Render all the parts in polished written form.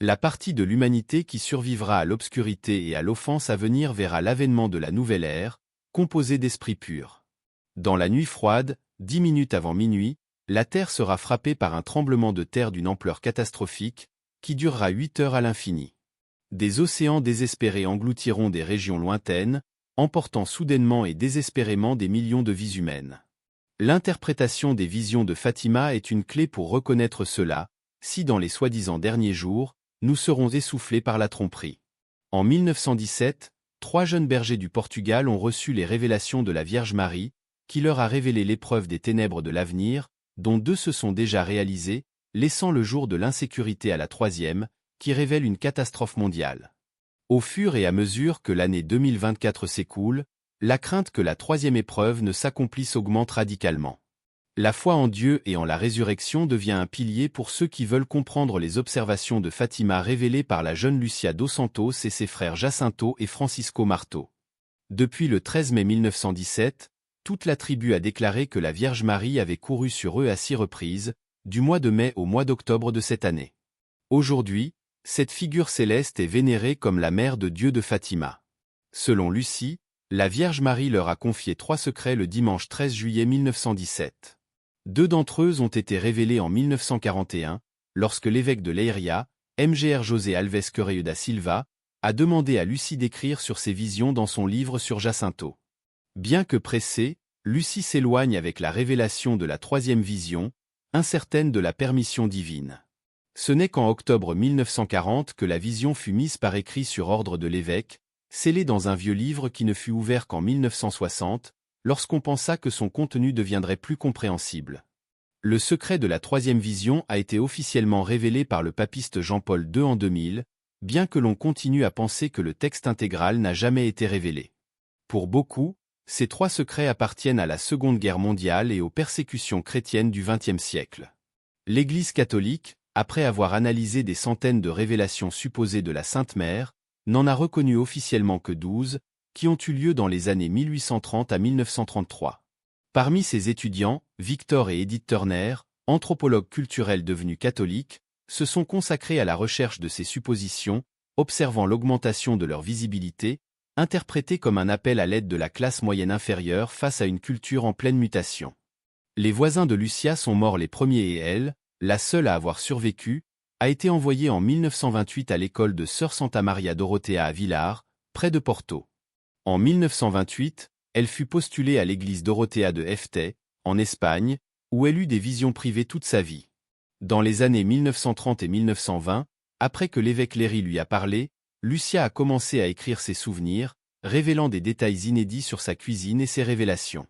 La partie de l'humanité qui survivra à l'obscurité et à l'offense à venir verra l'avènement de la nouvelle ère, composée d'esprits purs. Dans la nuit froide, 10 minutes avant minuit, la Terre sera frappée par un tremblement de terre d'une ampleur catastrophique, qui durera 8 heures à l'infini. Des océans désespérés engloutiront des régions lointaines, emportant soudainement et désespérément des millions de vies humaines. L'interprétation des visions de Fatima est une clé pour reconnaître cela, si dans les soi-disant derniers jours, nous serons essoufflés par la tromperie. En 1917, 3 jeunes bergers du Portugal ont reçu les révélations de la Vierge Marie, qui leur a révélé l'épreuve des ténèbres de l'avenir, dont 2 se sont déjà réalisées, laissant le jour de l'insécurité à la 3e, qui révèle une catastrophe mondiale. Au fur et à mesure que l'année 2024 s'écoule, la crainte que la 3e épreuve ne s'accomplisse augmente radicalement. La foi en Dieu et en la résurrection devient un pilier pour ceux qui veulent comprendre les observations de Fatima révélées par la jeune Lucia dos Santos et ses frères Jacinto et Francisco Marto. Depuis le 13 mai 1917, toute la tribu a déclaré que la Vierge Marie avait couru sur eux à 6 reprises, du mois de mai au mois d'octobre de cette année. Aujourd'hui, cette figure céleste est vénérée comme la mère de Dieu de Fatima. Selon Lucie, la Vierge Marie leur a confié 3 secrets le dimanche 13 juillet 1917. 2 d'entre eux ont été révélés en 1941, lorsque l'évêque de Leiria, Mgr José Alves Correia da Silva, a demandé à Lucie d'écrire sur ses visions dans son livre sur Jacinto. Bien que pressée, Lucie s'éloigne avec la révélation de la 3e vision, incertaine de la permission divine. Ce n'est qu'en octobre 1940 que la vision fut mise par écrit sur ordre de l'évêque, scellée dans un vieux livre qui ne fut ouvert qu'en 1960, lorsqu'on pensa que son contenu deviendrait plus compréhensible. Le secret de la 3e vision a été officiellement révélé par le papiste Jean-Paul II en 2000, bien que l'on continue à penser que le texte intégral n'a jamais été révélé. Pour beaucoup, ces 3 secrets appartiennent à la Seconde Guerre mondiale et aux persécutions chrétiennes du XXe siècle. L'Église catholique, après avoir analysé des centaines de révélations supposées de la Sainte Mère, n'en a reconnu officiellement que 12, qui ont eu lieu dans les années 1830 à 1933. Parmi ces étudiants, Victor et Edith Turner, anthropologues culturels devenus catholiques, se sont consacrés à la recherche de ces suppositions, observant l'augmentation de leur visibilité, interprétée comme un appel à l'aide de la classe moyenne inférieure face à une culture en pleine mutation. Les voisins de Lucia sont morts les premiers et elle, la seule à avoir survécu, a été envoyée en 1928 à l'école de Sœur Santa Maria Dorotea à Villar, près de Porto. En 1928, elle fut postulée à l'église Dorothea de Efte, en Espagne, où elle eut des visions privées toute sa vie. Dans les années 1930 et 1920, après que l'évêque Léry lui a parlé, Lucia a commencé à écrire ses souvenirs, révélant des détails inédits sur sa cuisine et ses révélations.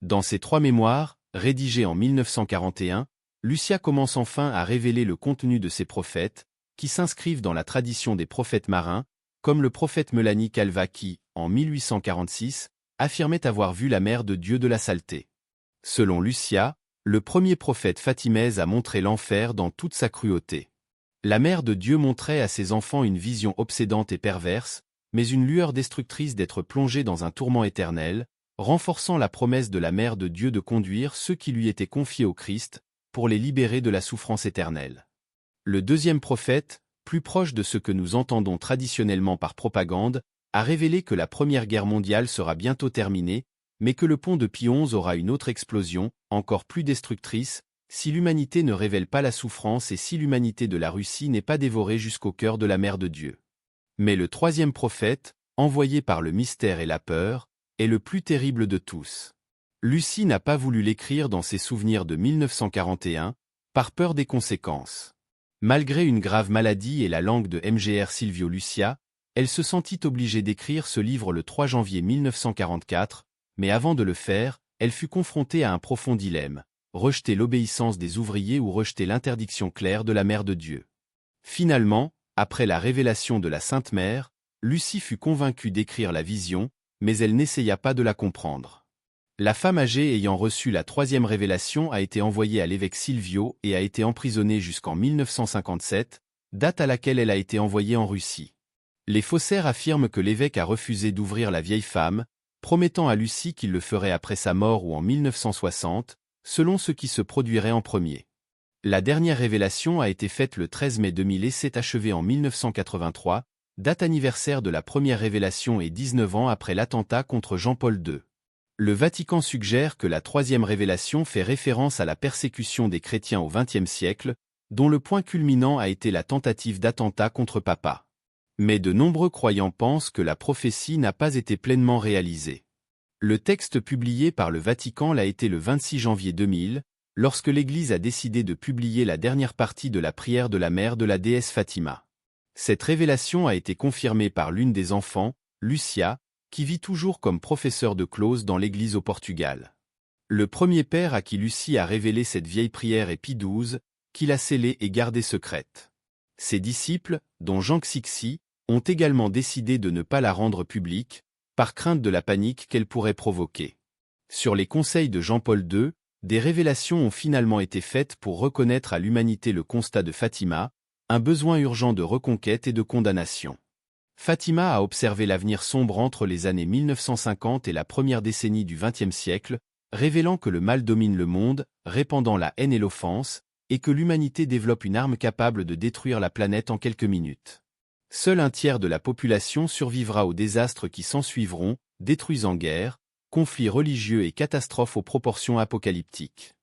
Dans ses 3 mémoires, rédigés en 1941, Lucia commence enfin à révéler le contenu de ses prophètes, qui s'inscrivent dans la tradition des prophètes marins, comme le prophète Melanie Calva qui, en 1846, affirmait avoir vu la mère de Dieu de la saleté. Selon Lucia, le premier prophète fatimèse a montré l'enfer dans toute sa cruauté. La mère de Dieu montrait à ses enfants une vision obsédante et perverse, mais une lueur destructrice d'être plongés dans un tourment éternel, renforçant la promesse de la mère de Dieu de conduire ceux qui lui étaient confiés au Christ, pour les libérer de la souffrance éternelle. Le deuxième prophète, plus proche de ce que nous entendons traditionnellement par propagande, a révélé que la Première Guerre mondiale sera bientôt terminée, mais que le pont de Pie XI aura une autre explosion, encore plus destructrice, si l'humanité ne révèle pas la souffrance et si l'humanité de la Russie n'est pas dévorée jusqu'au cœur de la mère de Dieu. Mais le troisième prophète, envoyé par le mystère et la peur, est le plus terrible de tous. Lucie n'a pas voulu l'écrire dans ses souvenirs de 1941, par peur des conséquences. Malgré une grave maladie et la langue de Mgr Silvio Lucia, elle se sentit obligée d'écrire ce livre le 3 janvier 1944, mais avant de le faire, elle fut confrontée à un profond dilemme, rejeter l'obéissance des ouvriers ou rejeter l'interdiction claire de la Mère de Dieu. Finalement, après la révélation de la Sainte Mère, Lucie fut convaincue d'écrire la vision, mais elle n'essaya pas de la comprendre. La femme âgée ayant reçu la 3e révélation a été envoyée à l'évêque Silvio et a été emprisonnée jusqu'en 1957, date à laquelle elle a été envoyée en Russie. Les faussaires affirment que l'évêque a refusé d'ouvrir la vieille femme, promettant à Lucie qu'il le ferait après sa mort ou en 1960, selon ce qui se produirait en premier. La dernière révélation a été faite le 13 mai 2000 et s'est achevée en 1983, date anniversaire de la première révélation et 19 ans après l'attentat contre Jean-Paul II. Le Vatican suggère que la troisième révélation fait référence à la persécution des chrétiens au XXe siècle, dont le point culminant a été la tentative d'attentat contre Papa. Mais de nombreux croyants pensent que la prophétie n'a pas été pleinement réalisée. Le texte publié par le Vatican l'a été le 26 janvier 2000, lorsque l'Église a décidé de publier la dernière partie de la prière de la mère de la déesse Fatima. Cette révélation a été confirmée par l'une des enfants, Lucia, qui vit toujours comme professeur de clause dans l'Église au Portugal. Le premier père à qui Lucie a révélé cette vieille prière est Pie XII, qui l'a scellée et gardée secrète. Ses disciples, dont Jean Cixi, ont également décidé de ne pas la rendre publique, par crainte de la panique qu'elle pourrait provoquer. Sur les conseils de Jean-Paul II, des révélations ont finalement été faites pour reconnaître à l'humanité le constat de Fatima, un besoin urgent de reconquête et de condamnation. Fatima a observé l'avenir sombre entre les années 1950 et la première décennie du XXe siècle, révélant que le mal domine le monde, répandant la haine et l'offense, et que l'humanité développe une arme capable de détruire la planète en quelques minutes. Seul un tiers de la population survivra aux désastres qui s'ensuivront, détruisant guerres, conflits religieux et catastrophes aux proportions apocalyptiques.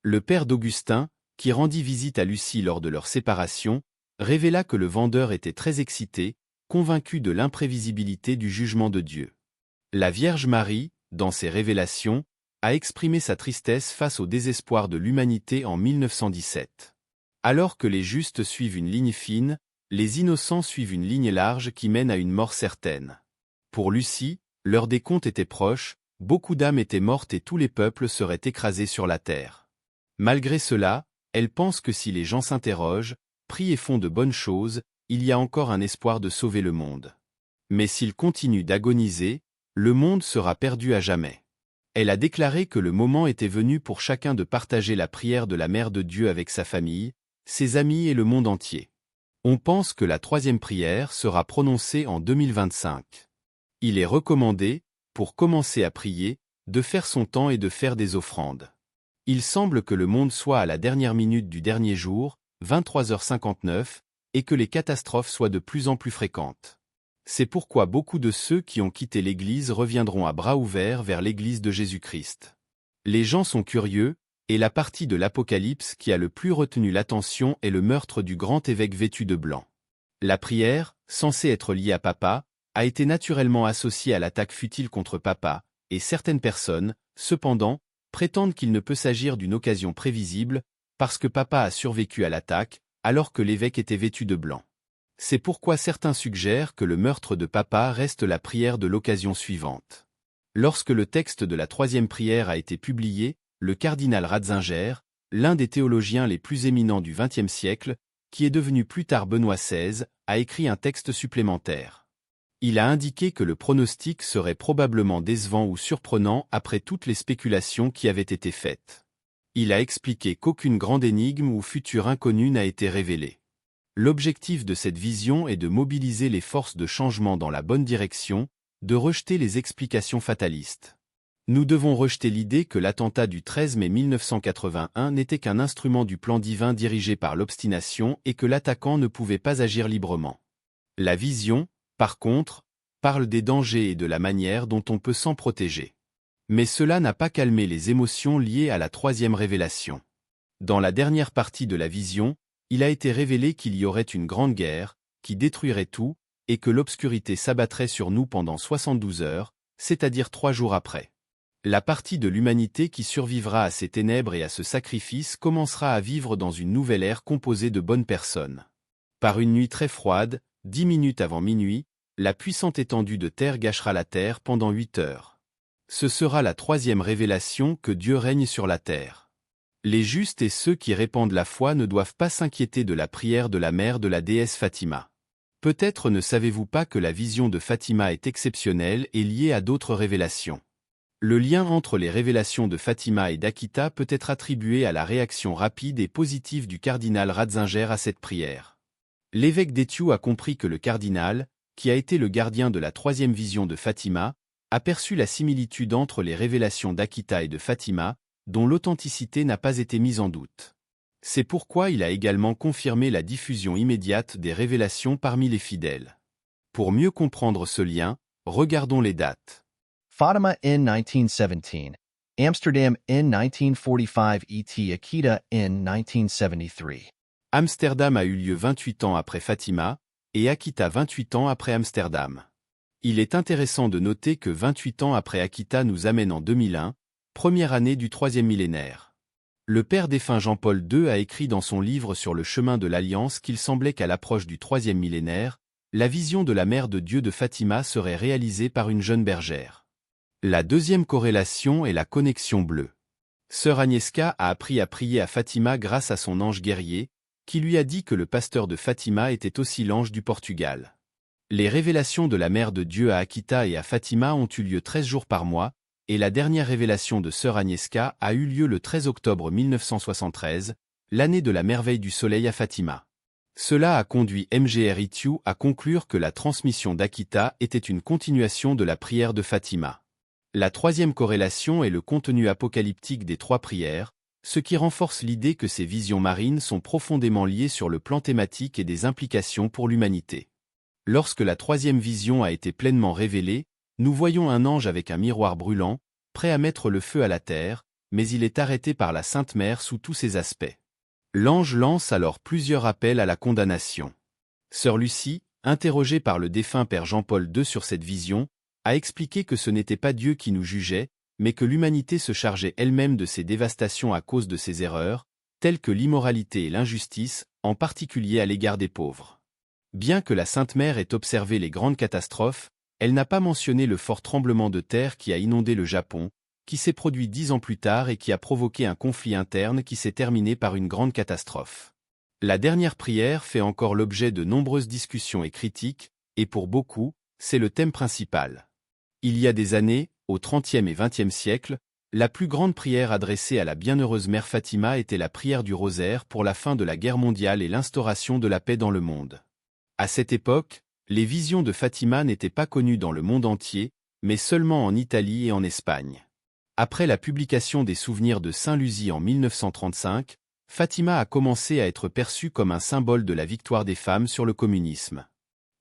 Le père d'Augustin, qui rendit visite à Lucie lors de leur séparation, révéla que le vendeur était très excité, convaincu de l'imprévisibilité du jugement de Dieu. La Vierge Marie, dans ses révélations, a exprimé sa tristesse face au désespoir de l'humanité en 1917. Alors que les justes suivent une ligne fine, les innocents suivent une ligne large qui mène à une mort certaine. Pour Lucie, l'heure des comptes était proche, beaucoup d'âmes étaient mortes et tous les peuples seraient écrasés sur la terre. Malgré cela, elle pense que si les gens s'interrogent, prient et font de bonnes choses, il y a encore un espoir de sauver le monde. Mais s'ils continuent d'agoniser, le monde sera perdu à jamais. Elle a déclaré que le moment était venu pour chacun de partager la prière de la Mère de Dieu avec sa famille, ses amis et le monde entier. On pense que la troisième prière sera prononcée en 2025. Il est recommandé, pour commencer à prier, de faire son temps et de faire des offrandes. Il semble que le monde soit à la dernière minute du dernier jour, 23h59, et que les catastrophes soient de plus en plus fréquentes. C'est pourquoi beaucoup de ceux qui ont quitté l'Église reviendront à bras ouverts vers l'Église de Jésus-Christ. Les gens sont curieux, et la partie de l'Apocalypse qui a le plus retenu l'attention est le meurtre du grand évêque vêtu de blanc. La prière, censée être liée à Papa, a été naturellement associée à l'attaque futile contre Papa, et certaines personnes, cependant, prétendent qu'il ne peut s'agir d'une occasion prévisible, parce que Papa a survécu à l'attaque, alors que l'évêque était vêtu de blanc. C'est pourquoi certains suggèrent que le meurtre de Papa reste la prière de l'occasion suivante. Lorsque le texte de la troisième prière a été publié, le cardinal Ratzinger, l'un des théologiens les plus éminents du XXe siècle, qui est devenu plus tard Benoît XVI, a écrit un texte supplémentaire. Il a indiqué que le pronostic serait probablement décevant ou surprenant après toutes les spéculations qui avaient été faites. Il a expliqué qu'aucune grande énigme ou futur inconnu n'a été révélée. L'objectif de cette vision est de mobiliser les forces de changement dans la bonne direction, de rejeter les explications fatalistes. Nous devons rejeter l'idée que l'attentat du 13 mai 1981 n'était qu'un instrument du plan divin dirigé par l'obstination et que l'attaquant ne pouvait pas agir librement. La vision, par contre, parle des dangers et de la manière dont on peut s'en protéger. Mais cela n'a pas calmé les émotions liées à la troisième révélation. Dans la dernière partie de la vision, il a été révélé qu'il y aurait une grande guerre, qui détruirait tout, et que l'obscurité s'abattrait sur nous pendant 72 heures, c'est-à-dire 3 jours après. La partie de l'humanité qui survivra à ces ténèbres et à ce sacrifice commencera à vivre dans une nouvelle ère composée de bonnes personnes. Par une nuit très froide, 10 minutes avant minuit, la puissante étendue de terre gâchera la terre pendant 8 heures. Ce sera la troisième révélation que Dieu règne sur la terre. Les justes et ceux qui répandent la foi ne doivent pas s'inquiéter de la prière de la mère de la déesse Fatima. Peut-être ne savez-vous pas que la vision de Fatima est exceptionnelle et liée à d'autres révélations. Le lien entre les révélations de Fatima et d'Akita peut être attribué à la réaction rapide et positive du cardinal Ratzinger à cette prière. L'évêque d'Étiou a compris que le cardinal, qui a été le gardien de la troisième vision de Fatima, a perçu la similitude entre les révélations d'Akita et de Fatima, dont l'authenticité n'a pas été mise en doute. C'est pourquoi il a également confirmé la diffusion immédiate des révélations parmi les fidèles. Pour mieux comprendre ce lien, regardons les dates. Fatima in 1917, Amsterdam in 1945 et Akita in 1973. Amsterdam a eu lieu 28 ans après Fatima, et Akita 28 ans après Amsterdam. Il est intéressant de noter que 28 ans après Akita nous amène en 2001, première année du troisième millénaire. Le père défunt Jean-Paul II a écrit dans son livre sur le chemin de l'Alliance qu'il semblait qu'à l'approche du troisième millénaire, la vision de la mère de Dieu de Fatima serait réalisée par une jeune bergère. La deuxième corrélation est la connexion bleue. Sœur Agnieszka a appris à prier à Fatima grâce à son ange guerrier, qui lui a dit que le pasteur de Fatima était aussi l'ange du Portugal. Les révélations de la mère de Dieu à Akita et à Fatima ont eu lieu 13 jours par mois, et la dernière révélation de Sœur Agnieszka a eu lieu le 13 octobre 1973, l'année de la merveille du soleil à Fatima. Cela a conduit MGR à conclure que la transmission d'Akita était une continuation de la prière de Fatima. La troisième corrélation est le contenu apocalyptique des trois prières, ce qui renforce l'idée que ces visions marines sont profondément liées sur le plan thématique et des implications pour l'humanité. Lorsque la troisième vision a été pleinement révélée, nous voyons un ange avec un miroir brûlant, prêt à mettre le feu à la terre, mais il est arrêté par la Sainte Mère sous tous ses aspects. L'ange lance alors plusieurs appels à la condamnation. Sœur Lucie, interrogée par le défunt Père Jean-Paul II sur cette vision, a expliqué que ce n'était pas Dieu qui nous jugeait, mais que l'humanité se chargeait elle-même de ses dévastations à cause de ses erreurs, telles que l'immoralité et l'injustice, en particulier à l'égard des pauvres. Bien que la Sainte Mère ait observé les grandes catastrophes, elle n'a pas mentionné le fort tremblement de terre qui a inondé le Japon, qui s'est produit 10 ans plus tard et qui a provoqué un conflit interne qui s'est terminé par une grande catastrophe. La dernière prière fait encore l'objet de nombreuses discussions et critiques, et pour beaucoup, c'est le thème principal. Il y a des années, au XXe et XXe siècle, la plus grande prière adressée à la bienheureuse Mère Fatima était la prière du rosaire pour la fin de la guerre mondiale et l'instauration de la paix dans le monde. À cette époque, les visions de Fatima n'étaient pas connues dans le monde entier, mais seulement en Italie et en Espagne. Après la publication des souvenirs de Saint Luzy en 1935, Fatima a commencé à être perçue comme un symbole de la victoire des femmes sur le communisme.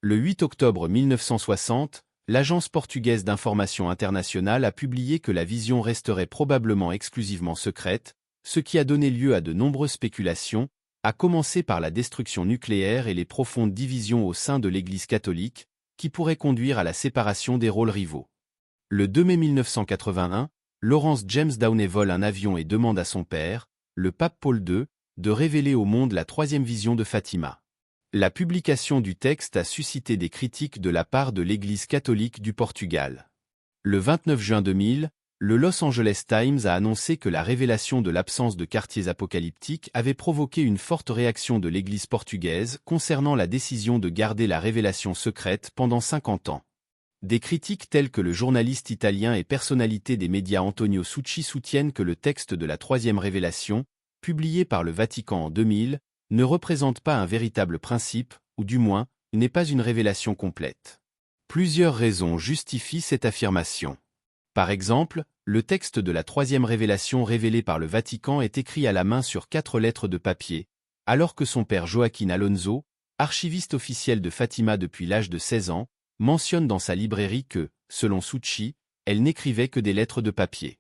Le 8 octobre 1960, l'Agence portugaise d'information internationale a publié que la vision resterait probablement exclusivement secrète, ce qui a donné lieu à de nombreuses spéculations, à commencer par la destruction nucléaire et les profondes divisions au sein de l'Église catholique, qui pourraient conduire à la séparation des rôles rivaux. Le 2 mai 1981, Lawrence James Downey vole un avion et demande à son père, le pape Paul II, de révéler au monde la troisième vision de Fatima. La publication du texte a suscité des critiques de la part de l'Église catholique du Portugal. Le 29 juin 2000, le Los Angeles Times a annoncé que la révélation de l'absence de quartiers apocalyptiques avait provoqué une forte réaction de l'Église portugaise concernant la décision de garder la révélation secrète pendant 50 ans. Des critiques telles que le journaliste italien et personnalité des médias Antonio Succi soutiennent que le texte de la troisième révélation, publié par le Vatican en 2000, ne représente pas un véritable principe, ou du moins, n'est pas une révélation complète. Plusieurs raisons justifient cette affirmation. Par exemple, le texte de la troisième révélation révélé par le Vatican est écrit à la main sur 4 lettres de papier, alors que son père Joaquín Alonso, archiviste officiel de Fatima depuis l'âge de 16 ans, mentionne dans sa librairie que, selon Succi, elle n'écrivait que des lettres de papier.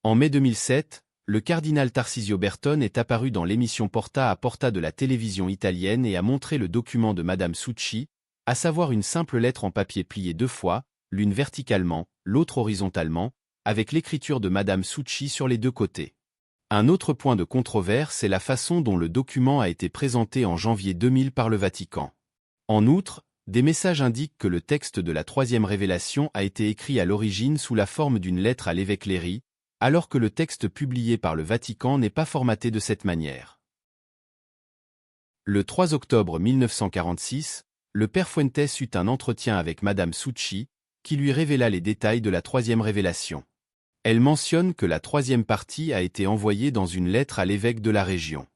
En mai 2007, le cardinal Tarcisio Bertone est apparu dans l'émission Porta a Porta de la télévision italienne et a montré le document de Madame Succi, à savoir une simple lettre en papier pliée 2 fois, l'une verticalement, l'autre horizontalement, avec l'écriture de Madame Succi sur les 2 côtés. Un autre point de controverse est la façon dont le document a été présenté en janvier 2000 par le Vatican. En outre, des messages indiquent que le texte de la troisième révélation a été écrit à l'origine sous la forme d'une lettre à l'évêque Léry, alors que le texte publié par le Vatican n'est pas formaté de cette manière. Le 3 octobre 1946, le père Fuentes eut un entretien avec Madame Succi, qui lui révéla les détails de la troisième révélation. Elle mentionne que la troisième partie a été envoyée dans une lettre à l'évêque de la région.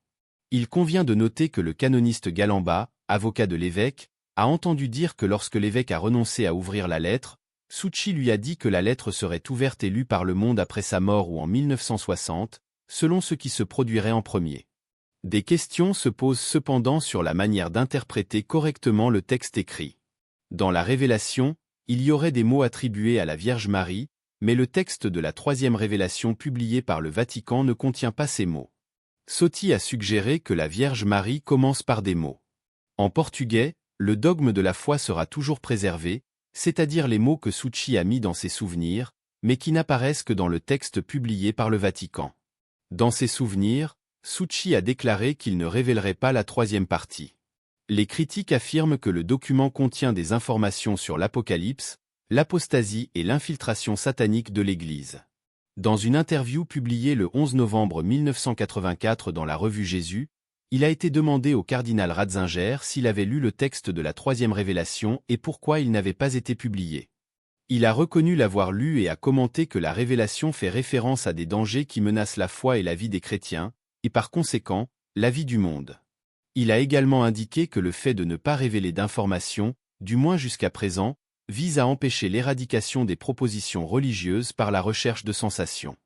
Il convient de noter que le canoniste Galamba, avocat de l'évêque, a entendu dire que lorsque l'évêque a renoncé à ouvrir la lettre, Succi lui a dit que la lettre serait ouverte et lue par le monde après sa mort ou en 1960, selon ce qui se produirait en premier. Des questions se posent cependant sur la manière d'interpréter correctement le texte écrit. Dans la Révélation, il y aurait des mots attribués à la Vierge Marie, mais le texte de la troisième révélation publié par le Vatican ne contient pas ces mots. Soti a suggéré que la Vierge Marie commence par des mots. En portugais, le dogme de la foi sera toujours préservé, c'est-à-dire les mots que Succi a mis dans ses souvenirs, mais qui n'apparaissent que dans le texte publié par le Vatican. Dans ses souvenirs, Succi a déclaré qu'il ne révélerait pas la troisième partie. Les critiques affirment que le document contient des informations sur l'Apocalypse, l'apostasie et l'infiltration satanique de l'Église. Dans une interview publiée le 11 novembre 1984 dans la revue Jésus, il a été demandé au cardinal Ratzinger s'il avait lu le texte de la troisième révélation et pourquoi il n'avait pas été publié. Il a reconnu l'avoir lu et a commenté que la révélation fait référence à des dangers qui menacent la foi et la vie des chrétiens, et par conséquent, la vie du monde. Il a également indiqué que le fait de ne pas révéler d'informations, du moins jusqu'à présent, vise à empêcher l'éradication des propositions religieuses par la recherche de sensations.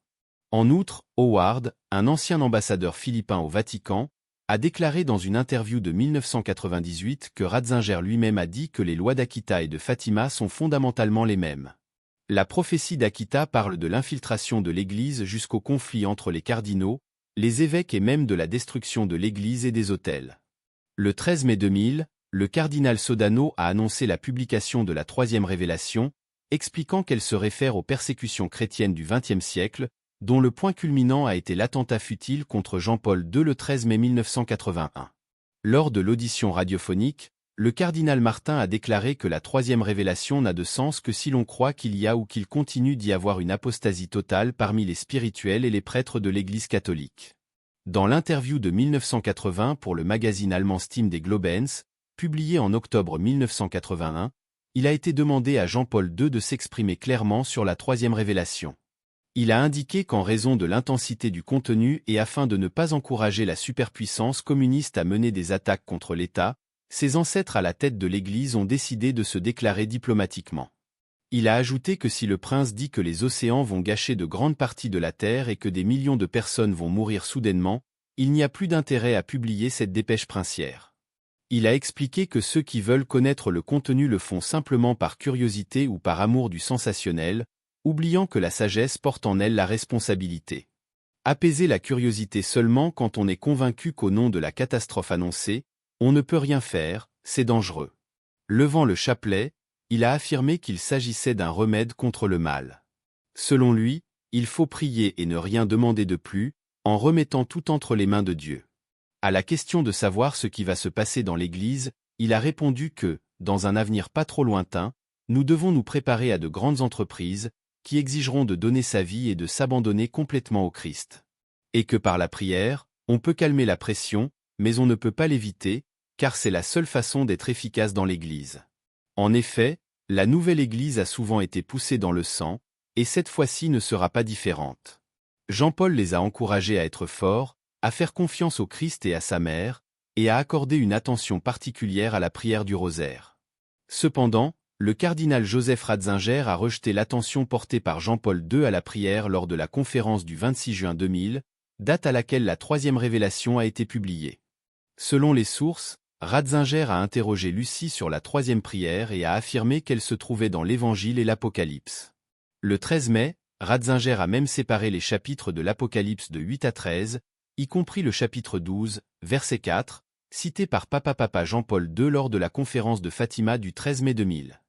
En outre, Howard, un ancien ambassadeur philippin au Vatican, a déclaré dans une interview de 1998 que Ratzinger lui-même a dit que les lois d'Akita et de Fatima sont fondamentalement les mêmes. La prophétie d'Akita parle de l'infiltration de l'Église jusqu'au conflit entre les cardinaux, les évêques et même de la destruction de l'Église et des autels. Le 13 mai 2000, le cardinal Sodano a annoncé la publication de la troisième révélation, expliquant qu'elle se réfère aux persécutions chrétiennes du XXe siècle, dont le point culminant a été l'attentat futile contre Jean-Paul II le 13 mai 1981. Lors de l'audition radiophonique, le cardinal Martin a déclaré que la troisième révélation n'a de sens que si l'on croit qu'il y a ou qu'il continue d'y avoir une apostasie totale parmi les spirituels et les prêtres de l'Église catholique. Dans l'interview de 1980 pour le magazine allemand Stimme des Glaubens, publié en octobre 1981, il a été demandé à Jean-Paul II de s'exprimer clairement sur la troisième révélation. Il a indiqué qu'en raison de l'intensité du contenu et afin de ne pas encourager la superpuissance communiste à mener des attaques contre l'État, ses ancêtres à la tête de l'Église ont décidé de se déclarer diplomatiquement. Il a ajouté que si le prince dit que les océans vont gâcher de grandes parties de la Terre et que des millions de personnes vont mourir soudainement, il n'y a plus d'intérêt à publier cette dépêche princière. Il a expliqué que ceux qui veulent connaître le contenu le font simplement par curiosité ou par amour du sensationnel, oubliant que la sagesse porte en elle la responsabilité. Apaiser la curiosité seulement quand on est convaincu qu'au nom de la catastrophe annoncée, on ne peut rien faire, c'est dangereux. Levant le chapelet, il a affirmé qu'il s'agissait d'un remède contre le mal. Selon lui, il faut prier et ne rien demander de plus, en remettant tout entre les mains de Dieu. À la question de savoir ce qui va se passer dans l'Église, il a répondu que, dans un avenir pas trop lointain, nous devons nous préparer à de grandes entreprises, qui exigeront de donner sa vie et de s'abandonner complètement au Christ. Et que par la prière, on peut calmer la pression, mais on ne peut pas l'éviter, car c'est la seule façon d'être efficace dans l'Église. En effet, la nouvelle Église a souvent été poussée dans le sang, et cette fois-ci ne sera pas différente. Jean-Paul les a encouragés à être forts, à faire confiance au Christ et à sa mère, et à accorder une attention particulière à la prière du rosaire. Cependant, le cardinal Joseph Ratzinger a rejeté l'attention portée par Jean-Paul II à la prière lors de la conférence du 26 juin 2000, date à laquelle la troisième révélation a été publiée. Selon les sources, Ratzinger a interrogé Lucie sur la troisième prière et a affirmé qu'elle se trouvait dans l'Évangile et l'Apocalypse. Le 13 mai, Ratzinger a même séparé les chapitres de l'Apocalypse de 8 à 13, y compris le chapitre 12, verset 4, cité par Papa Jean-Paul II lors de la conférence de Fatima du 13 mai 2000.